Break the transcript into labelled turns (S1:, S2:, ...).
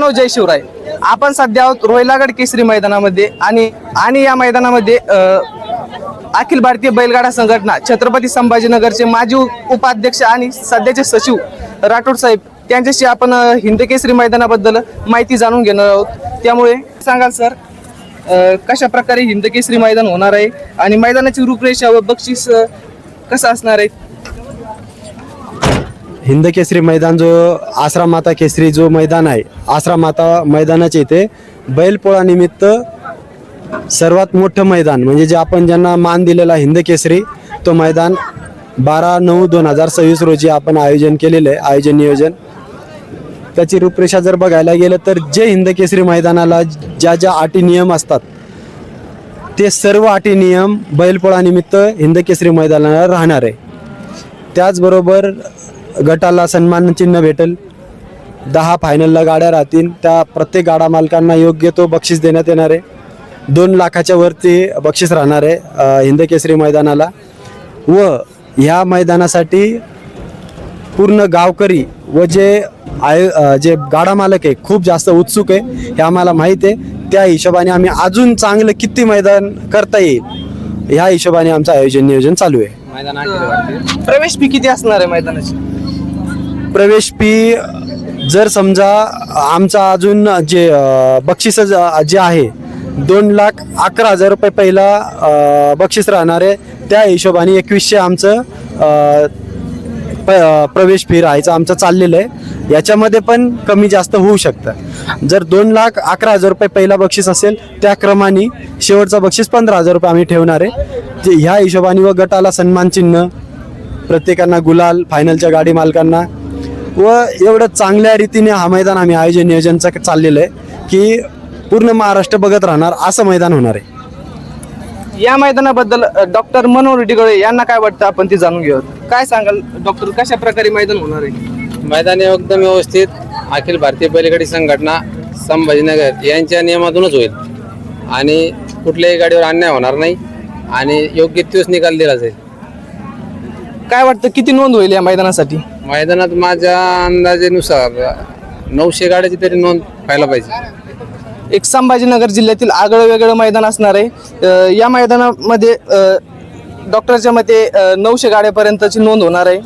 S1: मित्रांनो, जय शिवराय. आपण सध्या आहोत रोहिलागड केसरी मैदानामध्ये आणि या मैदानामध्ये अखिल भारतीय बैलगाडा संघटना छत्रपती संभाजीनगरचे माजी उपाध्यक्ष आणि सध्याचे सचिव राठोड साहेब त्यांच्याशी आपण हिंद केसरी मैदानाबद्दल माहिती जाणून घेणार आहोत. त्यामुळे सांगाल सर, कशा प्रकारे हिंद केसरी मैदान होणार आहे आणि मैदानाची रूपरेषा व बक्षीस कसं असणार आहे?
S2: हिंद केसरी मैदान जो आसरा माता केसरी जो मैदान आहे, आसरा माता मैदानाचे इथे बैलपोळा निमित्त सर्वात मोठं मैदान म्हणजे जे आपण ज्यांना मान दिलेला हिंद केसरी, तो मैदान 12/9/2026 रोजी आपण आयोजन केलेलं आहे. आयोजन नियोजन त्याची रूपरेषा जर बघायला गेलं तर जे हिंद केसरी मैदानाला ज्या ज्या अटी नियम असतात ते सर्व अटी नियम बैलपोळा निमित्त हिंद केसरी मैदानाला राहणार आहे. त्याचबरोबर गटाला सन्मान चिन्ह भेटेल, 10 फायनलला गाड्या राहतील, त्या प्रत्येक गाडा मालकांना योग्य तो बक्षीस देण्यात येणार आहे. 2 लाखाच्या वरती बक्षीस राहणार आहे हिंद केसरी मैदानाला. व ह्या मैदानासाठी पूर्ण गावकरी व जे गाडा मालक आहे खूप जास्त उत्सुक आहे, हे आम्हाला माहीत आहे. त्या हिशोबाने आम्ही अजून चांगलं किती मैदान करता येईल ह्या हिशोबाने आमचं आयोजन नियोजन चालू आहे.
S1: प्रवेश फी किती असणार आहे मैदानाची?
S2: प्रवेश फी जर समजा आमचा अजून जे बक्षीस जे आहे 2,11,000 रुपये पहिला बक्षीस राहणार आहे. त्या हिशोबाने 2100 आमचं प्रवेश फी राहायचं आमचं चाललेलं आहे. याच्यामध्ये पण कमी जास्त होऊ शकतं. जर 2,11,000 रुपये पहिला बक्षीस असेल त्या क्रमाने शेवटचा बक्षीस 15,000 रुपये आम्ही ठेवणार आहे. जे ह्या हिशोबाने व गटाला सन्मान चिन्ह, प्रत्येकांना गुलाल, फायनलच्या गाडी मालकांना व एवढं चांगल्या रीतीने हा मैदान आम्ही आयोजन नियोजनचं चाललेलं आहे की पूर्ण महाराष्ट्र बघत राहणार असं मैदान होणार आहे.
S1: या मैदानाबद्दल डॉक्टर मनोहर डिगळे यांना काय वाटतं आपण ते जाणून घेऊयात. काय सांगाल डॉक्टर, कशा प्रकारे मैदान होणार आहे?
S3: मैदान एकदम व्यवस्थित अखिल भारतीय बैलगाडी संघटना संभाजीनगर यांच्या नियमातूनच होईल आणि कुठल्याही गाडीवर अन्याय होणार नाही आणि योग्य तोच निकाल दिला जाईल.
S1: काय वाटतं किती नोंद होईल या मैदानासाठी?
S3: मैदानात माझ्या अंदाजेनुसार 900 गाड्याची तरी नोंद व्हायला पाहिजे.
S1: एक संभाजीनगर जिल्ह्यातील आगळं वेगळं मैदान असणार आहे. या मैदानामध्ये डॉक्टरच्या मते 900 गाड्यापर्यंतची नोंद होणार आहे.